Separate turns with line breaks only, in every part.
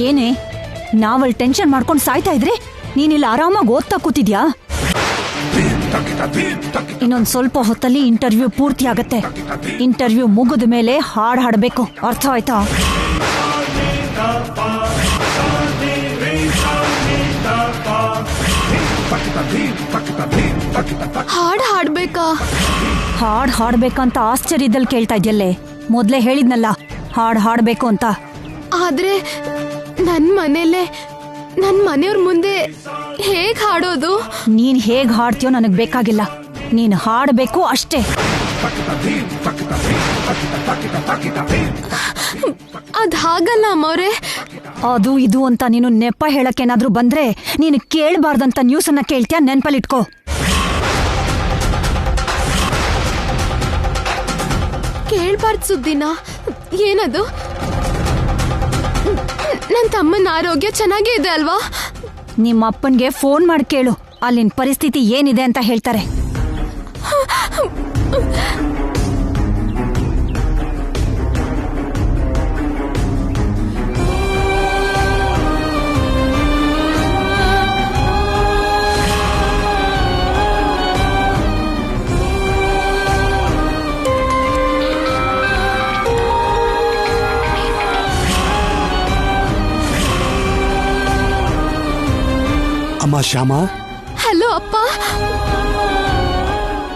ಏನೇ novel tension ಮಾಡ್ಕೊಂಡು ಸಾಯ್ತಾ ಇದ್ರೆ ನೀನಿಲ್ಲ ಆರಾಮಾಗಿ ಓದ್ತಾ ಕೂತಿದ್ಯಾ? ಇನ್ನೊಂದ್ ಸ್ವಲ್ಪ ಹೊತ್ತಲ್ಲಿ ಇಂಟರ್ವ್ಯೂ ಪೂರ್ತಿ ಆಗತ್ತೆ. ಇಂಟರ್ವ್ಯೂ ಮುಗಿದ ಮೇಲೆ ಹಾಡ್ ಹಾಡ್ಬೇಕು, ಅರ್ಥ ಆಯ್ತಾ?
ಹಾಡ್ ಹಾಡ್ಬೇಕಾ?
ಹಾಡ್ ಹಾಡ್ಬೇಕಂತ ಆಶ್ಚರ್ಯದಲ್ಲಿ ಕೇಳ್ತಾ ಇದ್ಯಲ್ಲೇ? ಮೊದ್ಲೇ ಹೇಳಿದ್ನಲ್ಲ ಹಾಡ್ ಹಾಡ್ಬೇಕು ಅಂತ.
ಆದ್ರೆ ನನ್ ಮನೆಯವ್ರ ಮುಂದೆ ಹೇಗ್ ಹಾಡೋದು?
ನೀನ್ ಹೇಗ್ ಹಾಡ್ತೀಯೋ ನನಗ್ ಬೇಕಾಗಿಲ್ಲ, ನೀನ್ ಹಾಡ್ಬೇಕು ಅಷ್ಟೇ.
ಅದ್ ಹಾಗಲ್ಲ ಅಮ್ಮವ್ರೆ.
ಅದು ಇದು ಅಂತ ನೀನು ನೆಪ ಹೇಳಕ್ಕೇನಾದ್ರೂ ಬಂದ್ರೆ ನೀನು ಕೇಳಬಾರ್ದಂತ ನ್ಯೂಸ್ ಅನ್ನ ಕೇಳ್ತೀಯ, ನೆನ್ಪಲ್ಲಿಟ್ಕೋ.
ಕೇಳ್ಬಾರ್ದು ಸುದ್ದಿನ? ಏನದು? ನನ್ ತಮ್ಮನ ಆರೋಗ್ಯ ಚೆನ್ನಾಗೇ ಇದೆ ಅಲ್ವಾ?
ನಿಮ್ಮ ಅಪ್ಪನ್ಗೆ ಫೋನ್ ಮಾಡಿ ಕೇಳು, ಅಲ್ಲಿನ ಪರಿಸ್ಥಿತಿ ಏನಿದೆ ಅಂತ ಹೇಳ್ತಾರೆ.
ಅಮ್ಮ ಶ್ಯಾಮ.
ಹಲೋ ಅಪ್ಪ.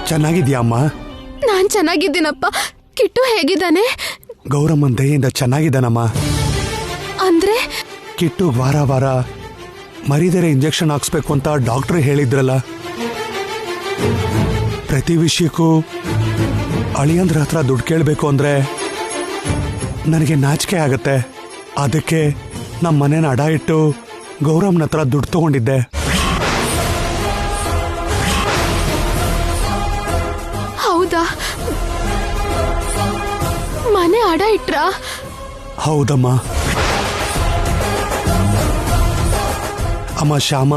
ಚೆನ್ನಾಗಿದ್ಯಾ ಅಮ್ಮ?
ನಾನ್ ಚೆನ್ನಾಗಿದ್ದೀನಪ್ಪ. ಕಿಟ್ಟು ಹೇಗಿದ್ದಾನೆ?
ಗೌರಮ್ಮನ್ ದಯೆಯಿಂದ ಚೆನ್ನಾಗಿದ್ದಾನಮ್ಮ.
ಅಂದ್ರೆ
ಕಿಟ್ಟು ವಾರ ವಾರ ಮರಿದರೆ ಇಂಜೆಕ್ಷನ್ ಹಾಕ್ಸ್ಬೇಕು ಅಂತ ಡಾಕ್ಟರ್ ಹೇಳಿದ್ರಲ್ಲ. ಪ್ರತಿ ವಿಷಯಕ್ಕೂ ಅಳಿಯಂದ್ರ ಹತ್ರ ದುಡ್ಡು ಕೇಳಬೇಕು ಅಂದ್ರೆ ನನಗೆ ನಾಚಿಕೆ ಆಗತ್ತೆ. ಅದಕ್ಕೆ ನಮ್ಮ ಮನೇನ ಅಡ ಇಟ್ಟು ಗೌರಮ್ಮನ ಹತ್ರ ದುಡ್ಡು ತಗೊಂಡಿದ್ದೆ.
ಹೌದಾ? ಮನೆ ಅಡ ಇಟ್ರ?
ಹೌದಮ್ಮ. ಅಮ್ಮ ಶ್ಯಾಮ,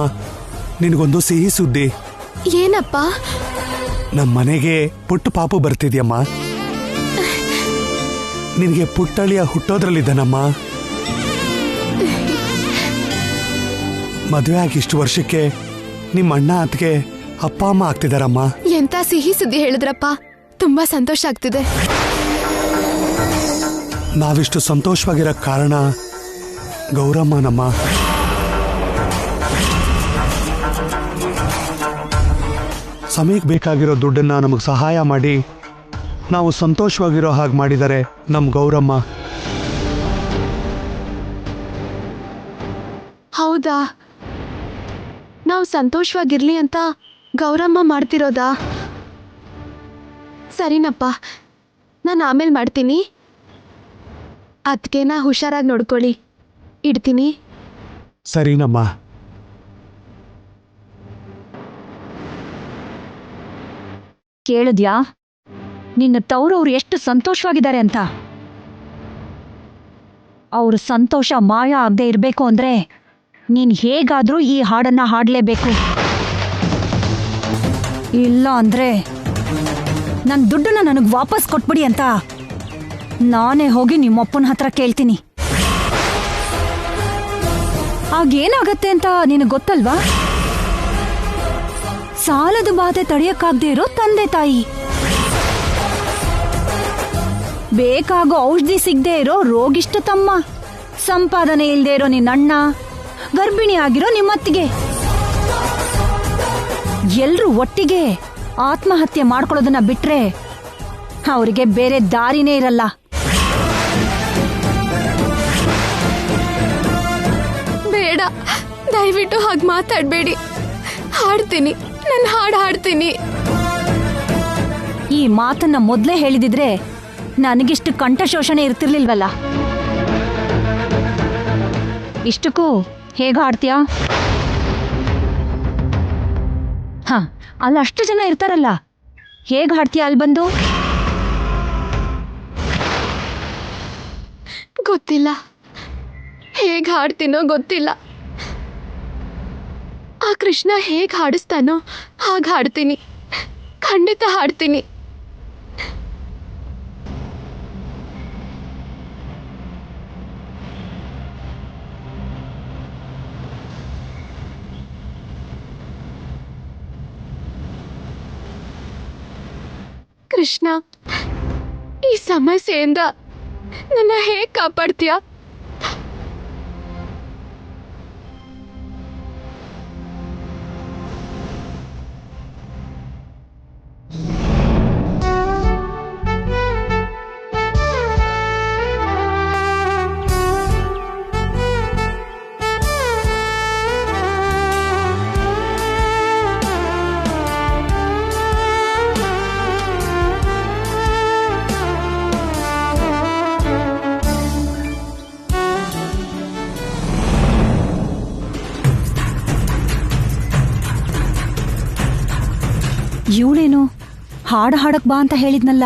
ನಿನಗೊಂದು ಸಿಹಿ ಸುದ್ದಿ.
ಏನಪ್ಪ?
ನಮ್ಮ ಮನೆಗೆ ಪುಟ್ಟ ಪಾಪು ಬರ್ತಿದ್ಯಮ್ಮ. ನಿನಗೆ ಪುಟ್ಟಳಿಯ ಹುಟ್ಟೋದ್ರಲ್ಲಿದ್ದಾನಮ್ಮ. ಮದುವೆ ಆಗಿ ಇಷ್ಟು ವರ್ಷಕ್ಕೆ ನಿಮ್ಮ ಅಣ್ಣ ಅತ್ತಿಗೆ ಅಪ್ಪ ಅಮ್ಮ ಆಗ್ತಿದಾರಮ್ಮ.
ಎಂತ ಸಿಹಿ ಸುದ್ದಿ ಹೇಳಿದ್ರಪ್ಪ, ತುಂಬಾ ಸಂತೋಷ ಆಗ್ತಿದೆ.
ನಾವಿಷ್ಟು ಸಂತೋಷವಾಗಿರೋ ಕಾರಣ ಗೌರಮ್ಮನಮ್ಮ. ಸಮಯಕ್ಕೆ ಬೇಕಾಗಿರೋ ದುಡ್ಡನ್ನ ನಮಗೆ ಸಹಾಯ ಮಾಡಿ ನಾವು ಸಂತೋಷವಾಗಿರೋ ಹಾಗೆ ಮಾಡಿದ್ದಾರೆ ನಮ್ಮ ಗೌರಮ್ಮ.
ಹೌದಾ? ನಾವು ಸಂತೋಷವಾಗಿರ್ಲಿ ಅಂತ ಗೌರಮ್ಮ ಮಾಡ್ತಿರೋದಾ? ಸರಿನಪ್ಪ, ನಾನು ಆಮೇಲೆ ಮಾಡ್ತೀನಿ. ಅದಕ್ಕೇನ ಹುಷಾರಾಗಿ ನೋಡ್ಕೊಳ್ಳಿ. ಇಡ್ತೀನಿ.
ಸರಿನಮ್ಮ.
ಕೇಳಿದ್ಯಾ ನಿನ್ನ ತವ್ರವ್ರು ಎಷ್ಟು ಸಂತೋಷವಾಗಿದ್ದಾರೆ ಅಂತ? ಅವ್ರ ಸಂತೋಷ ಮಾಯ ಆಗದೆ ಇರಬೇಕು ಅಂದ್ರೆ ನೀನ್ ಹೇಗಾದ್ರೂ ಈ ಹಾಡನ್ನ ಹಾಡ್ಲೇಬೇಕು. ಇಲ್ಲ ಅಂದ್ರೆ ನನ್ನ ದುಡ್ಡನ್ನ ನನಗೆ ವಾಪಸ್ ಕೊಟ್ಬಿಡಿ ಅಂತ ನಾನೇ ಹೋಗಿ ನಿಮ್ಮಪ್ಪನ ಹತ್ರ ಕೇಳ್ತೀನಿ. ಆಗೇನಾಗತ್ತೆ ಅಂತ ನಿನಗೆ ಗೊತ್ತಲ್ವಾ? ಸಾಲದ ಬಾಧೆ ತಡೆಯಕ್ಕಾಗದೆ ಇರೋ ತಂದೆ ತಾಯಿ, ಬೇಕಾಗೋ ಔಷಧಿ ಸಿಗದೆ ಇರೋ ರೋಗಿಷ್ಟ ತಮ್ಮ, ಸಂಪಾದನೆ ಇಲ್ಲದೆ ಇರೋ ನಿನ್ನಣ್ಣ, ಗರ್ಭಿಣಿ ಆಗಿರೋ ನಿಮ್ಮತ್ತಿಗೆ, ಎಲ್ರೂ ಒಟ್ಟಿಗೆ ಆತ್ಮಹತ್ಯೆ ಮಾಡ್ಕೊಳ್ಳೋದನ್ನ ಬಿಟ್ರೆ ಅವರಿಗೆ ಬೇರೆ ದಾರಿನೇ ಇರಲ್ಲ.
ಬೇಡ, ದಯವಿಟ್ಟು ಹಾಗೆ ಮಾತಾಡಬೇಡಿ. ಹಾಡ್ತೀನಿ, ನಾನು ಹಾಡು ಹಾಡ್ತೀನಿ.
ಈ ಮಾತನ್ನ ಮೊದ್ಲೇ ಹೇಳಿದಿದ್ರೆ ನನಗಿಷ್ಟು ಕಂಠಶೋಷಣೆ ಇರ್ತಿರ್ಲಿಲ್ವಲ್ಲ. ಇಷ್ಟಕ್ಕೂ ಹೇಗ ಹಾಡ್ತೀಯಾ? ಹ, ಅಲ್ಲಿ ಅಷ್ಟು ಜನ ಇರ್ತಾರಲ್ಲ, ಹೇಗ ಹಾಡ್ತೀಯಾ ಅಲ್ಲಿ ಬಂದು?
ಗೊತ್ತಿಲ್ಲ, ಹೇಗೆ ಹಾಡ್ತೀನೋ ಗೊತ್ತಿಲ್ಲ. ಆ ಕೃಷ್ಣ ಹೇಗೆ ಹಾಡಿಸ್ತಾನೋ ಹಾಗೆ ಹಾಡ್ತೀನಿ. ಖಂಡಿತ ಹಾಡ್ತೀನಿ. ಕೃಷ್ಣ, ಈ ಸಮಸ್ಯೆಯಿಂದ ನನ್ನ ಹೇಗೆ ಕಾಪಾಡ್ತೀಯಾ?
ಇವಳೇನು ಹಾಡು ಹಾಡಕ್ ಬಾ ಅಂತ ಹೇಳಿದ್ನಲ್ಲ,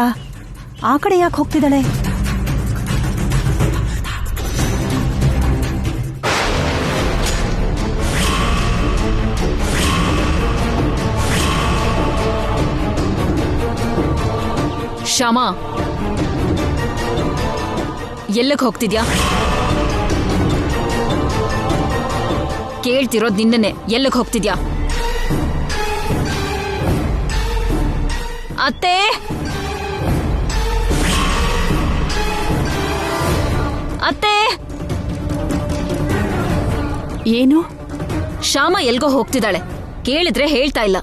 ಆ ಕಡೆ ಯಾಕೆ ಹೋಗ್ತಿದ್ದಾಳೆ?
ಶ್ಯಾಮ, ಎಲ್ಲಕ್ಕೆ ಹೋಗ್ತಿದ್ಯಾ? ಕೇಳ್ತಿರೋದ್ ನಿನ್ನನ್ನೇ. ಎಲ್ಲಕ್ಕೆ ಹೋಗ್ತಿದ್ಯಾ? ಅತ್ತೆ, ಅತ್ತೆ,
ಏನು?
ಶ್ಯಾಮ ಎಲ್ಗೋ ಹೋಗ್ತಿದ್ದಾಳೆ. ಕೇಳಿದ್ರೆ ಹೇಳ್ತಾ ಇಲ್ಲ.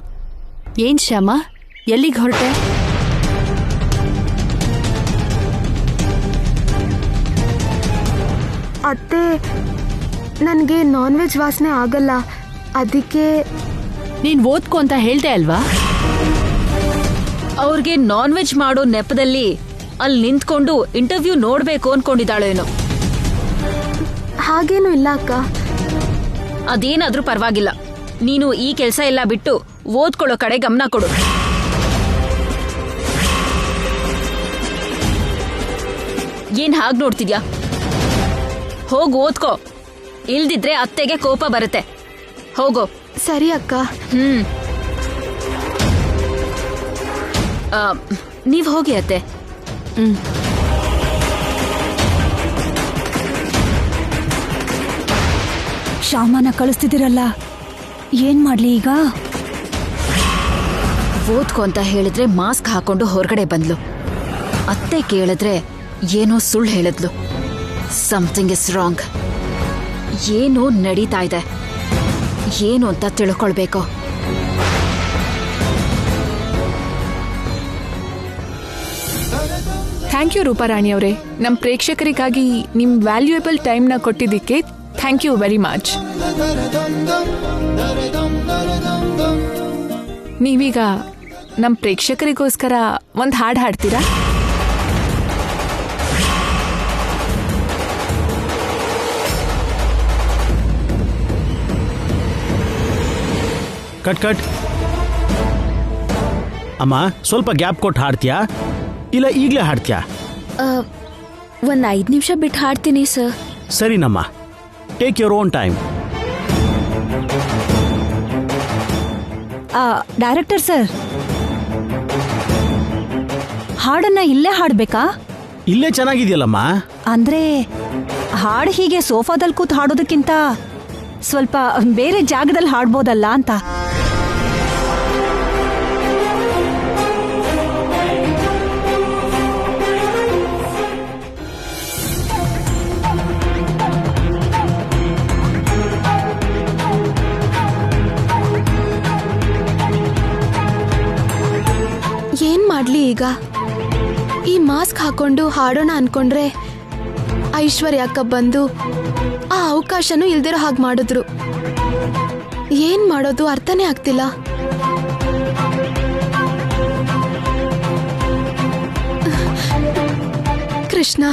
ಏನ್ ಶ್ಯಾಮ, ಎಲ್ಲಿಗೆ ಹೊರಟೆ?
ಅತ್ತೆ, ನನಗೆ ನಾನ್ ವೆಜ್ ವಾಸನೆ ಆಗಲ್ಲ, ಅದಕ್ಕೆ.
ನೀನ್ ಓದ್ಕೊ ಅಂತ ಹೇಳ್ದೆ ಅಲ್ವಾ?
ಅವ್ರಿಗೆ ನಾನ್ ವೆಜ್ ಮಾಡೋ ನೆಪದಲ್ಲಿ ಅಲ್ಲಿ ನಿಂತ್ಕೊಂಡು ಇಂಟರ್ವ್ಯೂ ನೋಡ್ಬೇಕು ಅನ್ಕೊಂಡಿದ್ದಾಳೇನೋ.
ಹಾಗೇನೂ ಇಲ್ಲ ಅಕ್ಕ.
ಅದೇನಾದ್ರೂ ಪರವಾಗಿಲ್ಲ, ನೀನು ಈ ಕೆಲಸ ಎಲ್ಲ ಬಿಟ್ಟು ಓದ್ಕೊಳ್ಳೋ ಕಡೆ ಗಮನ ಕೊಡು. ಏನ್ ಹಾಗ್ ನೋಡ್ತಿದ್ಯಾ? ಹೋಗ್ ಓದ್ಕೋ, ಇಲ್ದಿದ್ರೆ ಅತ್ತೆಗೆ ಕೋಪ ಬರುತ್ತೆ. ಹೋಗೋ.
ಸರಿ ಅಕ್ಕ.
ನೀವ್ ಹೋಗಿ ಅತ್ತೆ.
ಶ್ಯಾಮನ ಕಳಿಸ್ತಿದ್ದೀರಲ್ಲ, ಏನ್ ಮಾಡ್ಲಿ ಈಗ?
ಓದ್ಕೊ ಅಂತ ಹೇಳಿದ್ರೆ ಮಾಸ್ಕ್ ಹಾಕೊಂಡು ಹೊರಗಡೆ ಬಂದ್ಲು. ಅತ್ತೆ ಕೇಳಿದ್ರೆ ಏನೋ ಸುಳ್ಳು ಹೇಳಿದ್ಲು. Something is wrong. ಏನೋ ನಡೀತಾ ಇದೆ, ಏನು ಅಂತ ತಿಳ್ಕೊಳ್ಬೇಕು.
ಥ್ಯಾಂಕ್ ಯು ರೂಪಾರಾಣಿ ಅವರೇ, ನಮ್ಮ ಪ್ರೇಕ್ಷಕರಿಗಾಗಿ ನಿಮ್ಮ ವ್ಯಾಲ್ಯೂಯಬಲ್ ಟೈಮ್ನ ಕೊಟ್ಟಿದ್ದಕ್ಕೆ ಥ್ಯಾಂಕ್ ಯು ವೆರಿ ಮಚ್. ನೀವೀಗ ನಮ್ಮ ಪ್ರೇಕ್ಷಕರಿಗೋಸ್ಕರ ಒಂದು ಹಾಡು ಹಾಡ್ತೀರಾ?
Cut cut. ಅಮ್ಮ, ಸ್ವಲ್ಪ ಗ್ಯಾಪ್ ಕೊಟ್ಟು ಹಾಡ್ತೀಯಾ ಇಲ್ಲ ಈಗಲೇ ಹಾಡ್ತೀಯಾ?
ಒಂದ್ 5 ನಿಮಿಷ ಬಿಟ್ಟು ಹಾಡ್ತೀನಿ ಸರ್.
ಸರಿನಮ್ಮ, take your own time.
Director sir, ಹಾಡನ್ನ ಇಲ್ಲೇ ಹಾಡ್ಬೇಕಾ?
ಇಲ್ಲೇ ಚೆನ್ನಾಗಿದೆಯಲ್ಲಮ್ಮ.
ಅಂದ್ರೆ ಹಾಡು ಹೀಗೆ ಸೋಫಾದಲ್ಲಿ ಕೂತ್ ಹಾಡೋದಕ್ಕಿಂತ ಸ್ವಲ್ಪ ಬೇರೆ ಜಾಗದಲ್ಲಿ ಹಾಡ್ಬೋದಲ್ಲ ಅಂತ.
ಏನ್ ಮಾಡ್ಲಿ ಈಗ? ಈ ಮಾಸ್ಕ್ ಹಾಕೊಂಡು ಹಾಡೋಣ ಅನ್ಕೊಂಡ್ರೆ ಐಶ್ವರ್ಯ ಅಕ್ಕ ಬಂದು ಆ ಅವಕಾಶನೂ ಇಲ್ದಿರೋ ಹಾಗೆ ಮಾಡಿದ್ರು. ಏನ್ ಮಾಡೋದು ಅರ್ಥನೇ ಆಗ್ತಿಲ್ಲ. ಕೃಷ್ಣ,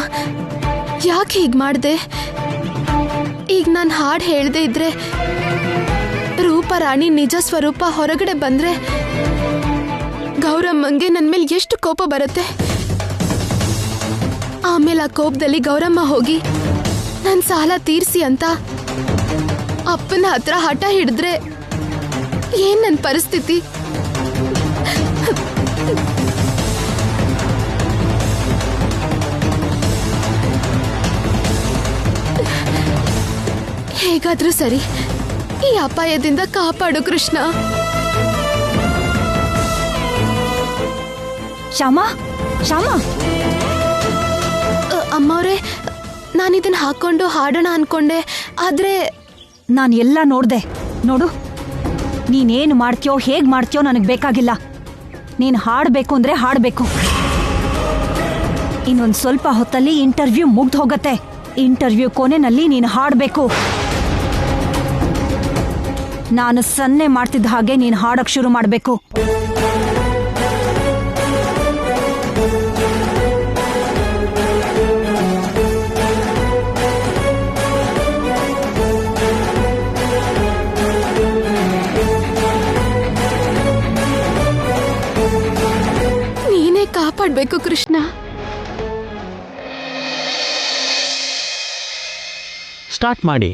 ಯಾಕೆ ಹೀಗ್ ಮಾಡ್ದೆ? ಈಗ ನಾನು ಹಾಡು ಹೇಳ್ದೆ ಇದ್ರೆ ರೂಪರಾಣಿ ನಿಜ ಸ್ವರೂಪ ಹೊರಗಡೆ ಬಂದ್ರೆ ಗೌರಮ್ಮಂಗೆ ನನ್ನ ಮೇಲೆ ಎಷ್ಟು ಕೋಪ ಬರುತ್ತೆ. ಆಮೇಲೆ ಆ ಕೋಪದಲ್ಲಿ ಗೌರಮ್ಮ ಹೋಗಿ ನನ್ನ ಸಾಲ ತೀರ್ಸಿ ಅಂತ ಅಪ್ಪನ ಹತ್ರ ಹಠ ಹಿಡಿದ್ರೆ ಏನ್ ನನ್ನ ಪರಿಸ್ಥಿತಿ? ಹೇಗಾದ್ರೂ ಸರಿ, ಈ ಅಪಾಯದಿಂದ ಕಾಪಾಡು ಕೃಷ್ಣ.
ಶ್ಯಾಮ ಶ್ಯಾಮ
ಅಮ್ಮವ್ರೆ, ನಾನಿದನ್ನ ಹಾಕೊಂಡು ಹಾಡೋಣ ಅನ್ಕೊಂಡೆ, ಆದ್ರೆ
ನಾನು ಎಲ್ಲ ನೋಡ್ದೆ. ನೋಡು, ನೀನೇನು ಮಾಡ್ತೀಯೋ ಹೇಗ್ ಮಾಡ್ತೀಯೋ ನನಗೆ ಬೇಕಾಗಿಲ್ಲ. ನೀನು ಹಾಡಬೇಕು ಅಂದ್ರೆ ಹಾಡಬೇಕು. ಇನ್ನೊಂದು ಸ್ವಲ್ಪ ಹೊತ್ತಲ್ಲಿ ಇಂಟರ್ವ್ಯೂ ಮುಗ್ದು ಹೋಗತ್ತೆ. ಇಂಟರ್ವ್ಯೂ ಕೊನೆಯಲ್ಲಿ ನೀನು ಹಾಡಬೇಕು. ನಾನು ಸನ್ನೆ ಮಾಡ್ತಿದ್ದ ಹಾಗೆ ನೀನು ಹಾಡಕ್ ಶುರು ಮಾಡಬೇಕು.
ನೀನೇ ಕಾಪಾಡ್ಬೇಕು ಕೃಷ್ಣ.
ಸ್ಟಾರ್ಟ್ ಮಾಡಿ.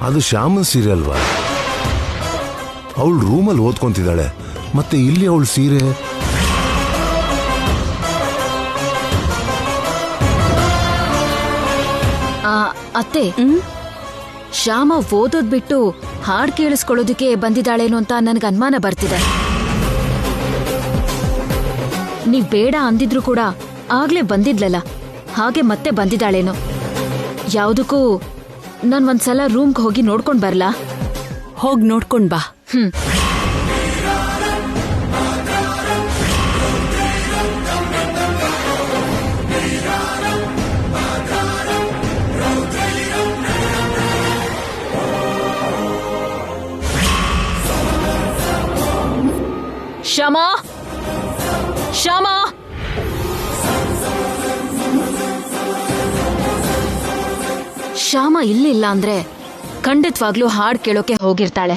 ಅದು ಶ್ಯಾಮನ್ ಸೀರೆ ಅಲ್ವಾ? ಅವಳು ರೂಮಲ್ಲಿ ಓದ್ಕೊಂತಿದ್ದಾಳೆ, ಮತ್ತೆ ಇಲ್ಲಿ ಅವಳು ಸೀರೆ.
ಅತ್ತೆ, ಶ್ಯಾಮ ಓದೋದ್ ಬಿಟ್ಟು ಹಾಡ್ ಕೇಳಿಸ್ಕೊಳ್ಳೋದಕ್ಕೆ ಬಂದಿದ್ದಾಳೇನೋ ಅಂತ ನನ್ಗೆ ಅನುಮಾನ ಬರ್ತಿದೆ. ನೀವ್ ಬೇಡ ಅಂದಿದ್ರು ಕೂಡ ಆಗ್ಲೇ ಬಂದಿದ್ಲಲ್ಲ, ಹಾಗೆ ಮತ್ತೆ ಬಂದಿದ್ದಾಳೇನೋ. ಯಾವುದಕ್ಕೂ ನಾನ್ ಒಂದ್ಸಲ ರೂಮ್ಗೆ ಹೋಗಿ ನೋಡ್ಕೊಂಡ್ ಬರ್ಲಾ?
ಹೋಗ್ ನೋಡ್ಕೊಂಡ್ ಬಾ.
ಶ್ಯಾಮ, ಶ್ಯಾಮ, ಶ್ಯಾಮ ಇಲ್ಲಿಲ್ಲ ಅಂದ್ರೆ ಖಂಡಿತವಾಗ್ಲೂ ಹಾಡ್ ಕೇಳೋಕೆ ಹೋಗಿರ್ತಾಳೆ.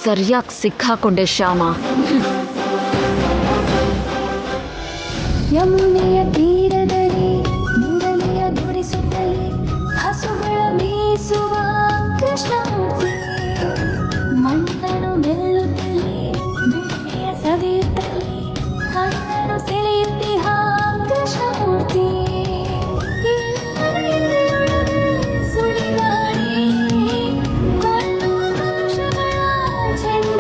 ಸರಿಯಾಗಿ ಸಿಕ್ಕಾಕೊಂಡೆ ಶ್ಯಾಮ.
ಯಮುನೆಯ ತೀರದಲ್ಲಿ ಮುರಳಿಯ ನುಡಿಸುತ್ತಲೇ ಹಸುಗಳ ಮೇಯಿಸುವ ಕೃಷ್ಣಮೂರ್ತಿ, ಮಣ್ಣನ್ನು ಮೆಲ್ಲುತ್ತಲೇ ಬೆಳ್ಳಿಯ ಸವಿಯುತ್ತಲೇ ಕಣ್ಣನ್ನು ಸೆಳೆಯುತ್ತಿಹ ಕೃಷ್ಣಮೂರ್ತಿ. ಸುಳಿಗಾಡಿ ಕಣ್ಣು ದೋಷಗಳ ಚೆನ್ನ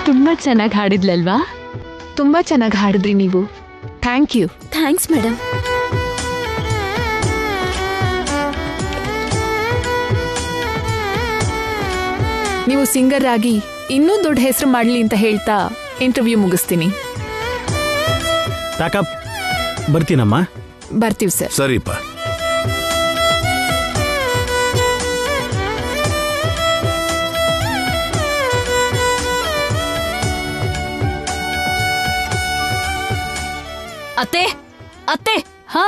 ತುಂಬಾ ಚೆನ್ನಾಗಿ ಹಾಡಿದ್ಲಲ್ವಾ?
ತುಂಬಾ ಚೆನ್ನಾಗಿ ಹಾಡಿದ್ರಿ ನೀವು. Thank you.
Thanks madam.
ನೀವು ಸಿಂಗರ್ ಆಗಿ ಇನ್ನೂ ದೊಡ್ಡ ಹೆಸರು ಮಾಡಲಿ ಅಂತ ಹೇಳ್ತಾ ಇಂಟರ್ವ್ಯೂ ಮುಗಿಸ್ತೀನಿ.
ಪ್ಯಾಕಪ್. ಬರ್ತೀನಮ್ಮ.
ಬರ್ತೀವಿ ಸರ್.
ಸರಿಪ್ಪ.
ಅತ್ತೆ ಅತ್ತೆ,
ಹಾ,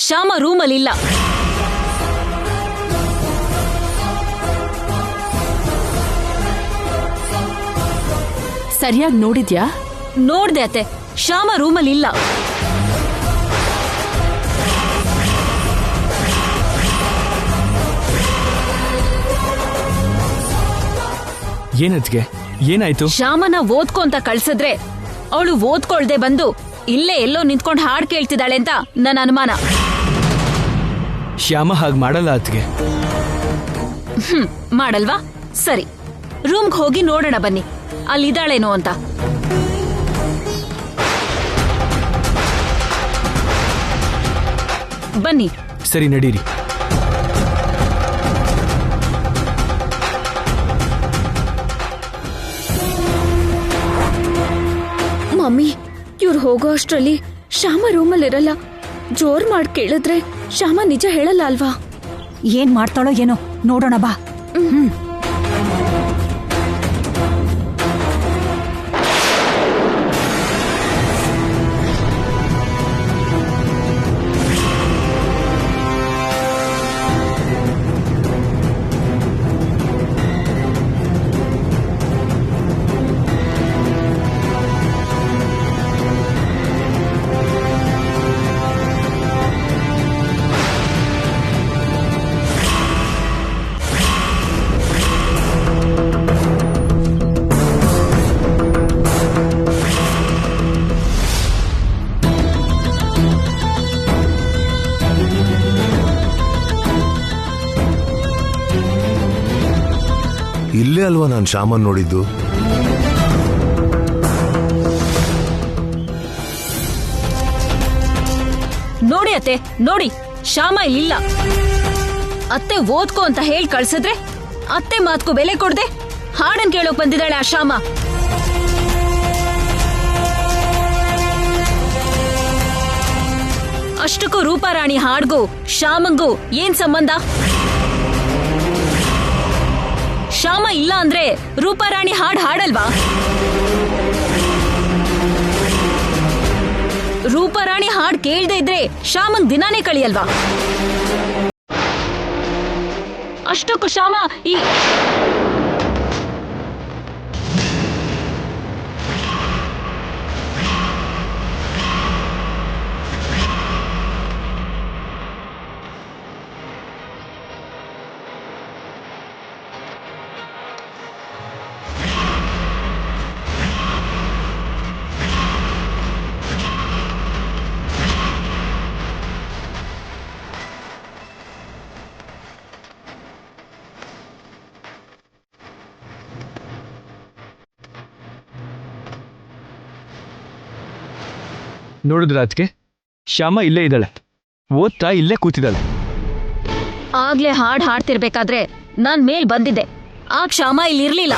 ಶ್ಯಾಮ ರೂಮಲ್ಲಿ ಇಲ್ಲ.
ಸರಿಯಾಗಿ ನೋಡಿದ್ಯಾ?
ನೋಡ್ದೆ ಅತ್ತೆ, ಶ್ಯಾಮ ರೂಮಲ್ಲಿ ಇಲ್ಲ.
ಏನಜ್ಗೆ, ಏನಾಯ್ತು?
ಶ್ಯಾಮನ ಓದ್ಕೊ ಅಂತ ಕಳ್ಸಿದ್ರೆ ಅವಳು ಓದ್ಕೊಳ್ದೆ ಬಂದು ಇಲ್ಲೇ ಎಲ್ಲೋ ನಿಂತ್ಕೊಂಡು ಹಾಡ್ ಕೇಳ್ತಿದ್ದಾಳೆ ಅಂತ ನನ್ನ ಅನುಮಾನ.
ಶ್ಯಾಮ ಹಾಗೆ ಮಾಡಲ್ಲ ಅತ್ಗೆ.
ಮಾಡಲ್ವಾ? ಸರಿ, ರೂಮ್ಗೆ ಹೋಗಿ ನೋಡೋಣ ಬನ್ನಿ, ಅಲ್ಲಿದ್ದಾಳೇನೋ ಅಂತ. ಬನ್ನಿ.
ಸರಿ, ನಡೀರಿ.
ಮಮ್ಮಿ, ಇವ್ರು ಹೋಗೋ ಅಷ್ಟ್ರಲ್ಲಿ ಶ್ಯಾಮ ರೂಮಲ್ಲಿರಲ್ಲ. ಜೋರ್ ಮಾಡಿ ಕೇಳಿದ್ರೆ ಶ್ಯಾಮ ನಿಜ ಹೇಳಲ್ಲ ಅಲ್ವಾ?
ಏನ್ ಮಾಡ್ತಾಳೋ ಏನೋ, ನೋಡೋಣ ಬಾ.
ಇಲ್ಲೇ ಅಲ್ವಾ ನಾನು ಶ್ಯಾಮನ್ ನೋಡಿದ್ದು?
ನೋಡಿ ಅತ್ತೆ, ನೋಡಿ, ಶ್ಯಾಮ ಇಲ್ಲಿಲ್ಲ. ಅತ್ತೆ ಓದ್ಕೋ ಅಂತ ಹೇಳಿ ಕಳ್ಸಿದ್ರೆ ಅತ್ತೆ ಮಾತ್ಕು ಬೆಲೆ ಕೊಡ್ದೆ ಹಾಡನ್ ಕೇಳೋಕ್ ಬಂದಿದ್ದಾಳೆ ಆ ಶ್ಯಾಮ. ಅಷ್ಟಕ್ಕೂ ರೂಪಾರಾಣಿ ಹಾಡ್ಗೂ ಶ್ಯಾಮಂಗೂ ಏನ್ ಸಂಬಂಧ? ಶ್ಯಾಮ ಇಲ್ಲ ಅಂದ್ರೆ ರೂಪಾರಾಣಿ ಹಾಡ್ ಹಾಡಲ್ವಾ? ರೂಪಾರಾಣಿ ಹಾಡ್ ಕೇಳ್ದೆ ಇದ್ರೆ ಶ್ಯಾಮಂಗ್ ದಿನಾನೇ ಕಳಿಯಲ್ವಾ? ಅಷ್ಟಕ್ಕೂ ಶ್ಯಾಮ ಈ
ನೋಡಿದ್ರ ಅದಕ್ಕೆ, ಶ್ಯಾಮ ಇಲ್ಲೇ ಇದ್ದಾಳೆ, ಓದ್ತಾ ಇಲ್ಲೇ ಕೂತಿದ್ದಾಳೆ.
ಆಗ್ಲೇ ಹಾಡ್ ಹಾಡ್ತಿರ್ಬೇಕಾದ್ರೆ ನಾನ್ ಮೇಲ್ ಬಂದಿದ್ದೆ, ಆಗ ಶ್ಯಾಮ ಇಲ್ಲಿರ್ಲಿಲ್ಲ.